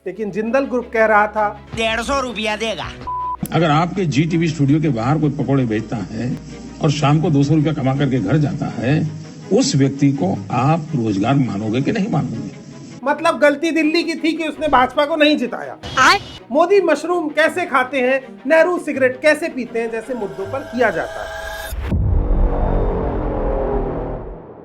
लेकिन जिंदल ग्रुप कह रहा था 150 रुपया देगा। अगर आपके जी टीवी स्टूडियो के बाहर कोई पकौड़े बेचता है और शाम को 200 रुपया कमा करके घर जाता है, उस व्यक्ति को आप रोजगार मानोगे कि नहीं मानोगे? मतलब गलती दिल्ली की थी कि उसने भाजपा को नहीं जिताया। मोदी मशरूम कैसे खाते हैं, नेहरू सिगरेट कैसे पीते हैं जैसे मुद्दों पर किया जाता है।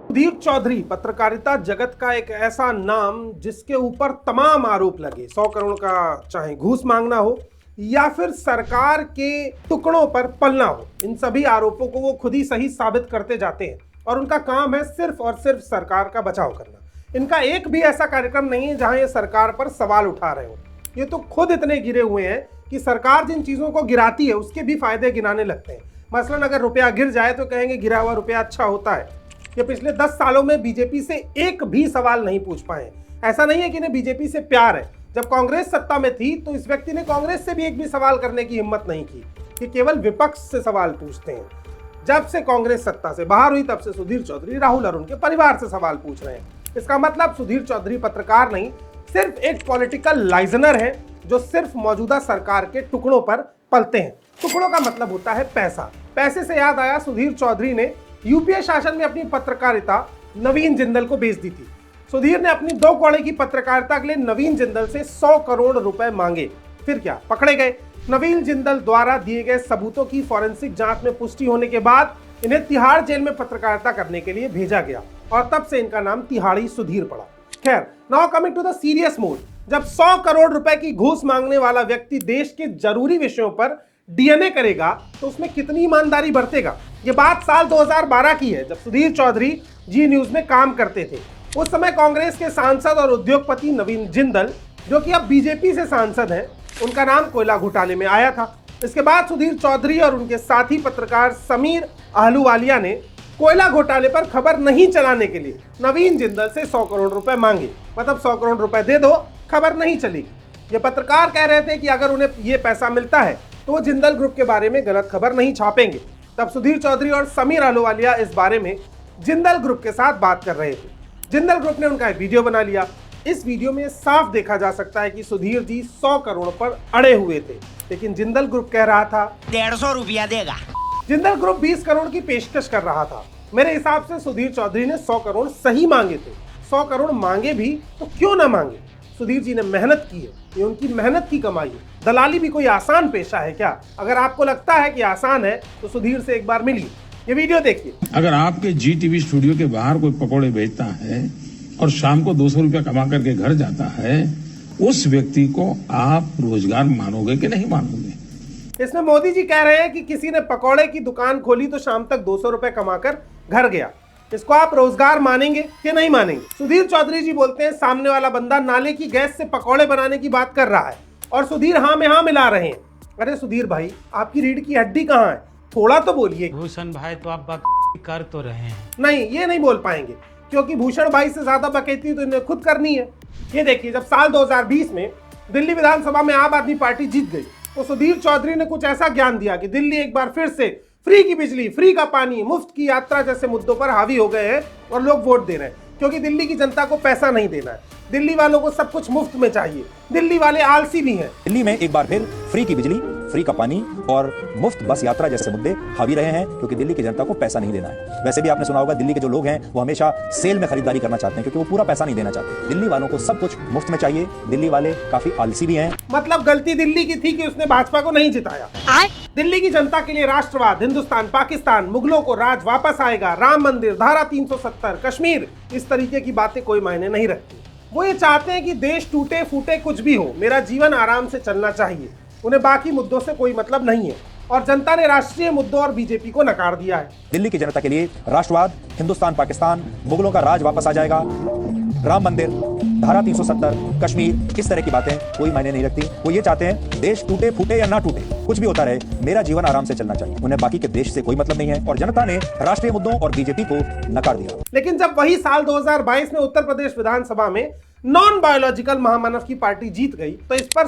सुधीर चौधरी पत्रकारिता जगत का एक ऐसा नाम जिसके ऊपर तमाम आरोप लगे, 100 करोड़ का चाहे घूस मांगना हो या फिर सरकार के टुकड़ों पर पलना हो, इन सभी आरोपों को वो खुद ही सही साबित करते जाते हैं और उनका काम है सिर्फ और सिर्फ सरकार का बचाव करना। इनका एक भी ऐसा कार्यक्रम नहीं है जहां ये सरकार पर सवाल उठा रहे हो। ये तो खुद इतने गिरे हुए हैं कि सरकार जिन चीजों को गिराती है उसके भी फायदे गिनाने लगते हैं। मसलन अगर रुपया गिर जाए तो कहेंगे गिरा हुआ रुपया अच्छा होता है। ये पिछले 10 सालों में बीजेपी से एक भी सवाल नहीं पूछ पाए। ऐसा नहीं है कि इन्हें बीजेपी से प्यार है। जब कांग्रेस सत्ता में थी तो इस व्यक्ति ने कांग्रेस से भी एक भी सवाल करने की हिम्मत नहीं की कि केवल विपक्ष से सवाल पूछते हैं। जब से कांग्रेस सत्ता से बाहर हुई तब से सुधीर चौधरी राहुल और उनके परिवार से सवाल पूछ रहे हैं। इसका मतलब सुधीर चौधरी पत्रकार नहीं, सिर्फ एक पॉलिटिकल लाइजनर है जो सिर्फ मौजूदा सरकार के टुकड़ों पर पलते हैं। टुकड़ों का मतलब होता है पैसा। पैसे से याद आया, सुधीर चौधरी ने यूपीए शासन में अपनी पत्रकारिता नवीन जिंदल को बेच दी थी। सुधीर ने अपनी 2 कौड़े की पत्रकारिता के लिए नवीन जिंदल से 100 करोड़ रुपए मांगे। फिर क्या, पकड़े गए। नवीन जिंदल द्वारा दिए गए सबूतों की फॉरेंसिक जांच में पुष्टि होने के बाद इन्हें तिहाड़ जेल में पत्रकारिता करने के लिए भेजा गया और तब से इनका नाम तिहाड़ी सुधीर पड़ा। खैर, now coming to the serious mode. जब 100 करोड़ रुपए की घूस मांगने वाला व्यक्ति देश के जरूरी विषयों पर डीएनए करेगा तो उसमें कितनी ईमानदारी बरतेगा। ये बात साल 2012 की है, जब सुधीर चौधरी जी न्यूज में काम करते थे। उस समय कांग्रेस के सांसद और उद्योगपति नवीन जिंदल, जो कि अब बीजेपी से सांसद हैं, उनका नाम कोयला घोटाले में आया था। इसके बाद सुधीर चौधरी और उनके साथी पत्रकार समीर अहलूवालिया ने कोयला घोटाले पर खबर नहीं चलाने के लिए नवीन जिंदल से 100 करोड़ रुपए मांगे। मतलब 100 करोड़ रुपए दे दो, खबर नहीं चलेगी। ये पत्रकार कह रहे थे कि अगर उन्हें ये पैसा मिलता है तो वो जिंदल ग्रुप के बारे में गलत खबर नहीं छापेंगे। तब सुधीर चौधरी और समीर अहलूवालिया इस बारे में जिंदल ग्रुप के साथ बात कर रहे थे। जिंदल ग्रुप ने उनका एक वीडियो बना लिया। इस वीडियो में साफ देखा जा सकता है कि सुधीर जी 100 करोड़ पर अड़े हुए थे, लेकिन जिंदल ग्रुप कह रहा था 150 रुपया देगा। जिंदल ग्रुप 20 करोड़ की पेशकश कर रहा था। मेरे हिसाब से सुधीर चौधरी ने 100 करोड़ सही मांगे थे। 100 करोड़ मांगे भी तो क्यों ना मांगे। सुधीर जी ने मेहनत की है, ये उनकी मेहनत की कमाई है। दलाली भी कोई आसान पेशा है क्या? अगर आपको लगता है कि आसान है तो सुधीर से एक बार मिलिए। ये वीडियो देखिए। अगर आपके जी टीवी स्टूडियो के बाहर कोई पकौड़े बेचता है और शाम को 200 रुपया कमा करके घर जाता है, उस व्यक्ति को आप रोजगार मानोगे कि नहीं मानोगे? इसमें मोदी जी कह रहे हैं कि किसी ने पकौड़े की दुकान खोली तो शाम तक 200 रुपए कमाकर घर गया। इसको आप रोजगार मानेंगे कि नहीं मानेंगे? सुधीर चौधरी जी बोलते हैं सामने वाला बंदा नाले की गैस से पकौड़े बनाने की बात कर रहा है और सुधीर हाँ में हाँ मिला रहे हैं। अरे सुधीर भाई, आपकी रीढ़ की हड्डी कहाँ है? थोड़ा तो बोलिए। भूषण भाई तो आप कर तो रहे हैं। नहीं, ये नहीं बोल पाएंगे क्योंकि भूषण भाई से ज्यादा बकैती तो इन्हें खुद करनी है। ये देखिए, जब साल 2020 में दिल्ली विधानसभा में आम आदमी पार्टी जीत गई तो सुधीर चौधरी ने कुछ ऐसा ज्ञान दिया कि दिल्ली एक बार फिर से फ्री की बिजली, फ्री का पानी, मुफ्त की यात्रा जैसे मुद्दों पर हावी हो गए हैं और लोग वोट दे रहे हैं क्योंकि दिल्ली की जनता को पैसा नहीं देना है। दिल्ली वालों को सब कुछ मुफ्त में चाहिए। दिल्ली वाले आलसी भी हैं। दिल्ली में एक बार फिर फ्री की बिजली, फ्री का पानी और मुफ्त बस यात्रा जैसे मुद्दे हावी रहे हैं क्योंकि दिल्ली की जनता को पैसा नहीं देना है। वैसे भी आपने सुना होगा, दिल्ली के जो लोग हैं वो हमेशा सेल में खरीदारी करना चाहते हैं क्योंकि वो पूरा पैसा नहीं देना चाहते। दिल्ली वालों को सब कुछ मुफ्त में चाहिए। दिल्ली वाले काफी आलसी भी हैं। मतलब गलती दिल्ली की थी कि उसने भाजपा को नहीं जिताया। दिल्ली की जनता के लिए राष्ट्रवाद, हिंदुस्तान, पाकिस्तान, मुगलों को राज वापस आएगा, राम मंदिर, धारा 370, कश्मीर, इस तरीके की बातें कोई मायने नहीं रखती। वो ये चाहते हैं कि देश टूटे फूटे कुछ भी हो, मेरा जीवन आराम से चलना चाहिए। उन्हें बाकी मुद्दों से कोई मतलब नहीं है और जनता ने राष्ट्रीय मुद्दों और बीजेपी को नकार दिया है। दिल्ली की जनता के लिए राष्ट्रवाद, हिंदुस्तान, पाकिस्तान, मुगलों का राज वापस आ जाएगा, राम मंदिर, धारा 370, कश्मीर, इस तरह की बातें कोई मायने नहीं रखती। वो ये चाहते हैं देश टूटे फूटे या ना टूटे, कुछ भी होता रहे, मेरा जीवन आराम से चलना चाहिए। उन्हें बाकी के देश से कोई मतलब नहीं है और जनता ने राष्ट्रीय मुद्दों और बीजेपी को नकार दिया। लेकिन जब वही साल 2022 में उत्तर प्रदेश विधानसभा में नॉन बायोलॉजिकल महामानव की पार्टी जीत गई तो इस पर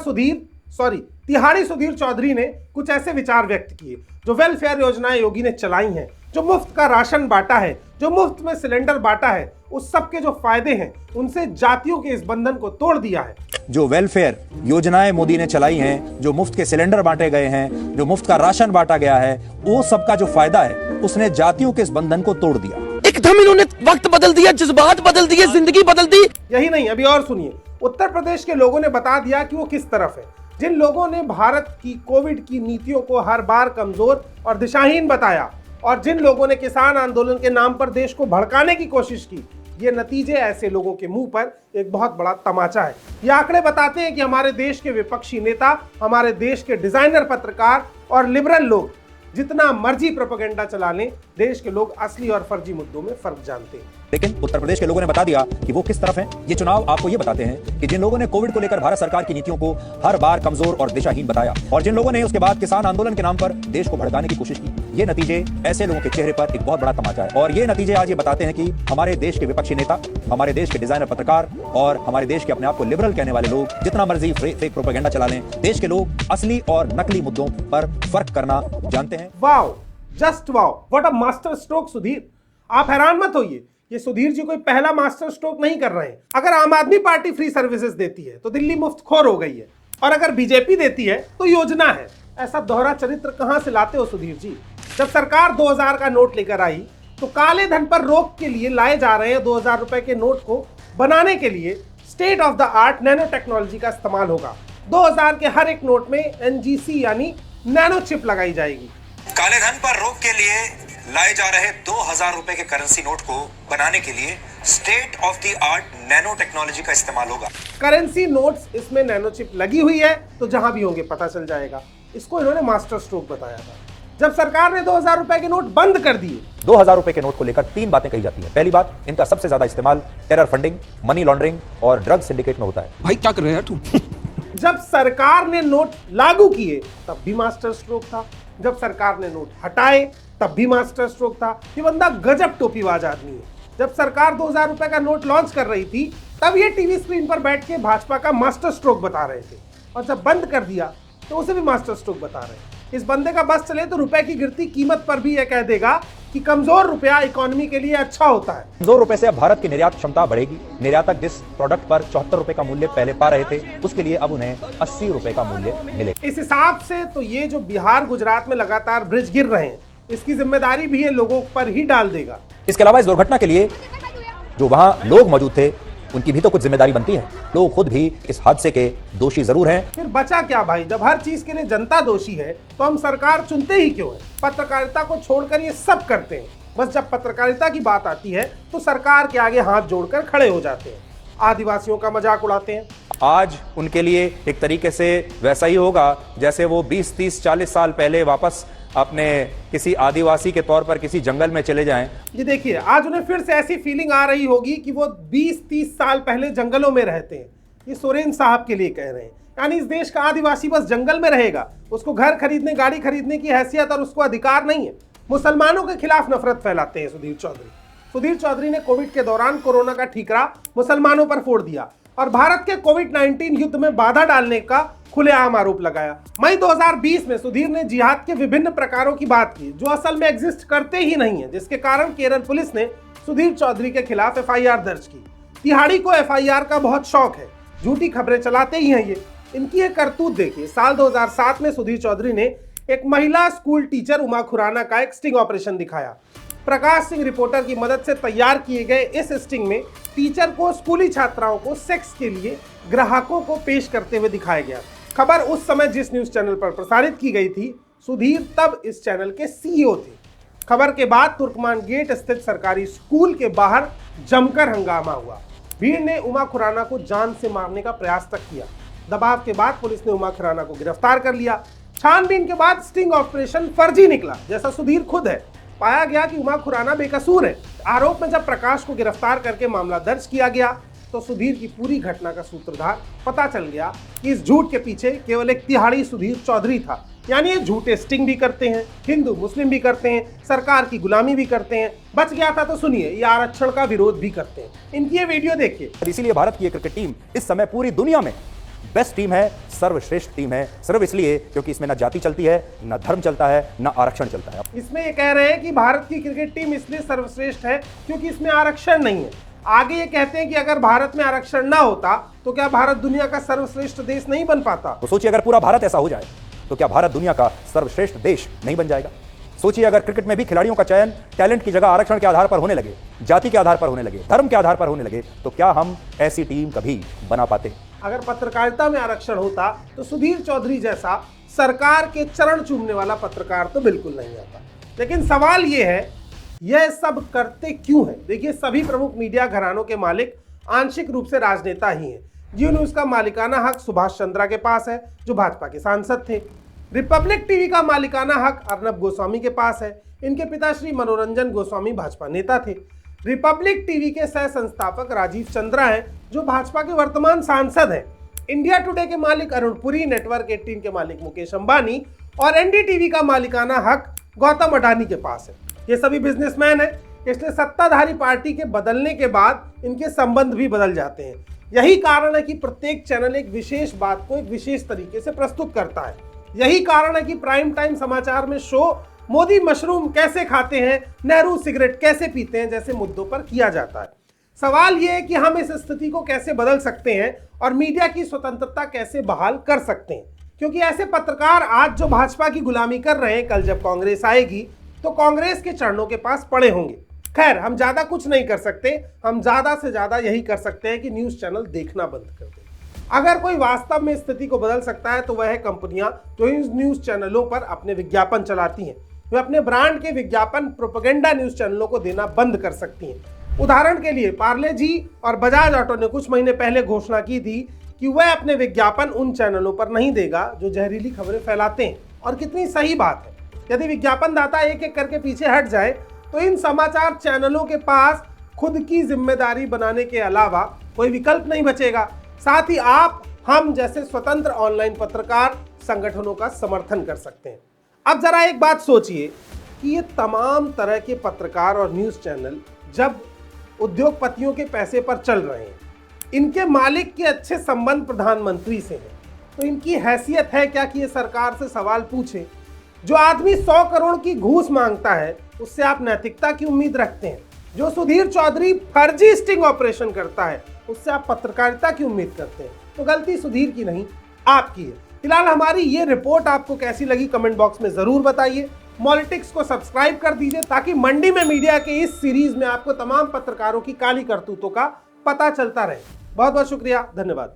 तिहाड़ी सुधीर चौधरी ने कुछ ऐसे विचार व्यक्त किए। जो वेलफेयर योजनाएं योगी ने चलाई हैं, जो मुफ्त का राशन बांटा है, जो मुफ्त में सिलेंडर बांटा है, उस सब के जो फायदे हैं उनसे जातियों के इस बंधन को तोड़ दिया है। जो वेलफेयर योजनाएं मोदी ने चलाई हैं, जो मुफ्त के सिलेंडर बांटे गए हैं, जो मुफ्त का राशन बांटा गया है, वो सबका जो फायदा है उसने जातियों के इस बंधन को तोड़ दिया। एकदम इन्होंने वक्त बदल दिया, जज्बात बदल दिए, जिंदगी बदल दी। यही नहीं, अभी और सुनिए। उत्तर प्रदेश के लोगों ने बता दिया कि वो किस तरफ है। जिन लोगों ने भारत की कोविड की नीतियों को हर बार कमजोर और दिशाहीन बताया और जिन लोगों ने किसान आंदोलन के नाम पर देश को भड़काने की कोशिश की, ये नतीजे ऐसे लोगों के मुंह पर एक बहुत बड़ा तमाचा है। ये आंकड़े बताते हैं कि हमारे देश के विपक्षी नेता, हमारे देश के डिजाइनर पत्रकार और लिबरल लोग जितना मर्जी प्रोपेगेंडा चला लें, देश के लोग असली और फर्जी मुद्दों में फर्क जानते हैं। लेकिन उत्तर प्रदेश के लोगों ने बता दिया कि वो किस तरफ हैं। ये चुनाव आपको ये बताते हैं कि जिन लोगों ने कोविड को लेकर भारत सरकार की नीतियों को हर बार कमजोर और दिशाहीन बताया और जिन लोगों ने उसके बाद किसान आंदोलन के नाम पर देश को भड़काने की कोशिश की, ये नतीजे ऐसे लोगों के चेहरे पर एक बहुत बड़ा तमाचा है। और ये नतीजे आज ये बताते हैं कि हमारे देश के विपक्षी नेता, हमारे देश के डिजाइनर पत्रकार और हमारे देश के अपने आप को लिबरल कहने वाले लोग जितना मर्जी फेक प्रोपेगेंडा चला लें, देश के लोग असली और नकली मुद्दों पर फर्क करना जानते हैं। Wow, just wow, what a master stroke Sudhir. आप हैरान मत होइए, ये सुधीर जी कोई पहला मास्टर स्ट्रोक नहीं कर रहे हैं। अगर आम आदमी पार्टी फ्री सर्विसेज देती है तो दिल्ली मुफ्त खोर हो गई है, और अगर बीजेपी देती है तो योजना है। ऐसा दोहरा चरित्र कहां से लाते हो सुधीर जी? जब सरकार 2000 का नोट लेकर आई तो काले धन पर रोक के लिए लाए जा रहे हैं 2000 रुपए के नोट को बनाने के लिए state of the art nano technology का इस्तेमाल होगा। 2000 के हर एक नोट में एनजीसी यानी नैनो चिप लगाई जाएगी। काले धन पर रोक के लिए लाए जा रहे 2000 रुपए के करेंसी नोट को बनाने के लिए state of the art nano technology का इस्तेमाल होगा। करेंसी नोट्स, इसमें नैनो चिप लगी हुई है, तो जहां भी होंगे पता चल जाएगा। इसको इन्होंने मास्टर स्ट्रोक बताया था। जब सरकार ने 2000 रुपए के नोट बंद कर दिए, 2000 रुपए के नोट को लेकर 3 बातें कही जाती हैं। पहली बात, इनका सबसे ज्यादा इस्तेमाल टेरर फंडिंग, मनी लॉन्ड्रिंग और ड्रग सिंडिकेट में होता है। भाई क्या कर रहे हैं तू? जब सरकार ने नोट लागू किए तब भी मास्टर स्ट्रोक था, जब सरकार ने नोट हटाए तब भी मास्टर स्ट्रोक था। ये बंदा गजब टोपीबाज आदमी है। जब सरकार 2000 रुपए का नोट लॉन्च कर रही थी तब ये टीवी स्क्रीन पर बैठ के भाजपा का मास्टर स्ट्रोक बता रहे थे, और जब बंद कर दिया तो उसे भी मास्टर स्ट्रोक बता रहे हैं। इस बंदे का बस चले तो रुपए की गिरती कीमत पर भी यह कह देगा कि कमजोर रुपया इकोनॉमी के लिए अच्छा होता है। कमजोर रुपए से अब भारत की निर्यात क्षमता बढ़ेगी। निर्यातक जिस प्रोडक्ट पर 74 रुपए का मूल्य पहले पा रहे थे, उसके लिए अब उन्हें 80 रुपए का मूल्य मिलेगा। इस हिसाब से तो ये जो बिहार गुजरात में लगातार ब्रिज गिर रहे हैं, इसकी जिम्मेदारी भी ये लोगों पर ही डाल देगा। इसके अलावा इस दुर्घटना के लिए जो वहां लोग मौजूद थे उनकी भी तो कुछ जिम्मेदारी बनती है। लोग खुद भी इस हादसे के दोषी जरूर हैं। फिर बचा क्या भाई? जब हर चीज के लिए जनता दोषी है तो हम सरकार चुनते ही क्यों है? पत्रकारिता को छोड़कर ये सब करते हैं। बस जब पत्रकारिता की बात आती है तो सरकार के आगे हाथ जोड़कर खड़े हो जाते हैं, आदिवासियों का मजाक उड़ाते हैं। आज उनके लिए एक तरीके से वैसा ही होगा जैसे वो 20, 30, 40 साल पहले वापस अपने किसी आदिवासी के तौर पर किसी जंगल में चले जाएं। ये देखिए, आज उन्हें फिर से ऐसी फीलिंग आ रही होगी कि वो 20-30 साल पहले जंगलों में रहते हैं। ये सोरेन साहब के लिए कह रहे हैं। यानी इस देश का आदिवासी बस जंगल में रहेगा, उसको घर खरीदने, गाड़ी खरीदने की हैसियत और उसको अधिकार नहीं है। मुसलमानों के खिलाफ नफरत फैलाते हैं सुधीर चौधरी। सुधीर चौधरी ने कोविड के दौरान कोरोना का ठीकरा मुसलमानों पर फोड़ दिया और भारत के कोविड-19 युद्ध में बाधा डालने का खुलेआम आरोप लगाया। मई 2020 में सुधीर ने जिहाद के विभिन्न प्रकारों की बात की जो असल में एग्जिस्ट करते ही नहीं है, जिसके कारण केरल पुलिस ने सुधीर चौधरी के खिलाफ एफआईआर दर्ज की। तिहाड़ी को एफआईआर का बहुत शौक है, झूठी खबरें चलाते ही हैं ये। इनकी एक करतूत देखिए। साल 2007 में सुधीर चौधरी ने एक महिला स्कूल टीचर उमा खुराना का एक स्टिंग ऑपरेशन दिखाया। प्रकाश सिंह रिपोर्टर की मदद से तैयार किए गए इस स्टिंग में टीचर को स्कूली छात्राओं को सेक्स के लिए ग्राहकों को पेश करते हुए दिखाया गया। खबर उस समय जिस न्यूज चैनल पर प्रसारित की गई थी, सुधीर तब इस चैनल के सीईओ थे। खबर के बाद तुर्कमान गेट स्थित सरकारी स्कूल के बाहर जमकर हंगामा हुआ। भीड़ ने उमा खुराना को जान से मारने का प्रयास तक किया। दबाव के बाद पुलिस ने उमा खुराना को गिरफ्तार कर लिया। छानबीन के बाद स्टिंग ऑपरेशन फर्जी निकला, जैसा सुधीर खुद है। पाया गया कि उमा खुराना बेकसूर है। आरोप में जब प्रकाश को गिरफ्तार करके मामला दर्ज किया गया तो सुधीर की पूरी घटना का सूत्रधार पता चल गया कि इस झूठ के पीछे केवल एक तिहाड़ी सुधीर चौधरी था। यानी ये झूठे स्टिंग भी करते हैं, हिंदू मुस्लिम भी करते हैं, सरकार की गुलामी भी करते हैं। बच गया था तो सुनिए, ये आरक्षण का विरोध भी करते हैं। इनकी ये वीडियो देखिए। इसीलिए भारत की क्रिकेट टीम इस समय पूरी दुनिया में बेस्ट टीम है, सर्वश्रेष्ठ टीम है, सिर्फ इसलिए क्योंकि इसमें ना जाति चलती है, ना धर्म चलता है, ना आरक्षण चलता है। इसमें ये कह रहे हैं कि भारत की क्रिकेट टीम इसलिए सर्वश्रेष्ठ है क्योंकि इसमें आरक्षण नहीं है। आगे ये कहते हैं कि अगर भारत में आरक्षण ना होता तो क्या भारत दुनिया का सर्वश्रेष्ठ देश नहीं बन पाता। तो सोचिए अगर पूरा भारत ऐसा हो जाए तो क्या भारत दुनिया का सर्वश्रेष्ठ देश नहीं बन जाएगा। सोचिए अगर क्रिकेट में भी खिलाड़ियों का चयन टैलेंट की जगह आरक्षण के आधार पर होने लगे, जाति के आधार पर होने लगे, धर्म के आधार पर होने लगे, तो क्या हम ऐसी टीम कभी बना पाते। अगर पत्रकारिता में आरक्षण होता तो सुधीर चौधरी जैसा सरकार के चरण चूमने वाला पत्रकार तो बिल्कुल नहीं आता। लेकिन सवाल यह है, यह सब करते क्यों हैं। देखिए, सभी प्रमुख मीडिया घरानों के मालिक आंशिक रूप से राजनेता ही हैं। जियो न्यूज का मालिकाना हक सुभाष चंद्रा के पास है, जो भाजपा के सांसद थे। रिपब्लिक टीवी का मालिकाना हक अर्नब गोस्वामी के पास है। इनके पिता श्री मनोरंजन गोस्वामी भाजपा नेता थे। रिपब्लिक टीवी के सह संस्थापक राजीव चंद्रा हैं, जो भाजपा के वर्तमान सांसद हैं। इंडिया टुडे के मालिक अरुण पुरी, नेटवर्क 18 के मालिक मुकेश अंबानी और एनडीटीवी का मालिकाना हक गौतम अडानी के पास है। ये सभी बिजनेसमैन हैं, इसलिए सत्ताधारी पार्टी के बदलने के बाद इनके संबंध भी बदल जाते हैं। यही कारण है कि प्रत्येक चैनल एक विशेष बात को एक विशेष तरीके से प्रस्तुत करता है। यही कारण है कि प्राइम टाइम समाचार में शो मोदी मशरूम कैसे खाते हैं, नेहरू सिगरेट कैसे पीते हैं जैसे मुद्दों पर किया जाता है। सवाल यह है कि हम इस स्थिति को कैसे बदल सकते हैं और मीडिया की स्वतंत्रता कैसे बहाल कर सकते हैं, क्योंकि ऐसे पत्रकार आज जो भाजपा की गुलामी कर रहे हैं, कल जब कांग्रेस आएगी तो कांग्रेस के चरणों के पास पड़े होंगे। खैर, हम ज्यादा कुछ नहीं कर सकते, हम ज्यादा से ज्यादा यही कर सकते हैं कि न्यूज चैनल देखना बंद कर दें। अगर कोई वास्तव में स्थिति को बदल सकता है तो वह है कंपनियां जो इन न्यूज चैनलों पर अपने विज्ञापन चलाती हैं। वे अपने ब्रांड के विज्ञापन प्रोपेगेंडा न्यूज चैनलों को देना बंद कर सकती हैं। उदाहरण के लिए पार्ले जी और बजाज ऑटो ने कुछ महीने पहले घोषणा की थी कि वह अपने विज्ञापन उन चैनलों पर नहीं देगा जो जहरीली खबरें फैलाते हैं। और कितनी सही बात है। यदि विज्ञापन दाता एक एक करके पीछे हट जाए तो इन समाचार चैनलों के पास खुद की जिम्मेदारी बनाने के अलावा कोई विकल्प नहीं बचेगा। साथ ही आप, हम जैसे स्वतंत्र ऑनलाइन पत्रकार संगठनों का समर्थन कर सकते हैं। अब जरा एक बात सोचिए कि ये तमाम तरह के पत्रकार और न्यूज़ चैनल जब उद्योगपतियों के पैसे पर चल रहे हैं, इनके मालिक के अच्छे संबंध प्रधानमंत्री से हैं, तो इनकी हैसियत है क्या कि ये सरकार से सवाल पूछे। जो आदमी 100 करोड़ की घूस मांगता है उससे आप नैतिकता की उम्मीद रखते हैं। जो सुधीर चौधरी फर्जी स्टिंग ऑपरेशन करता है उससे आप पत्रकारिता की उम्मीद करते हैं। तो गलती सुधीर की नहीं, आपकी है। फिलहाल हमारी ये रिपोर्ट आपको कैसी लगी कमेंट बॉक्स में जरूर बताइए। पॉलिटिक्स को सब्सक्राइब कर दीजिए ताकि मंडी में मीडिया के इस सीरीज में आपको तमाम पत्रकारों की काली करतूतों का पता चलता रहे। बहुत बहुत शुक्रिया, धन्यवाद।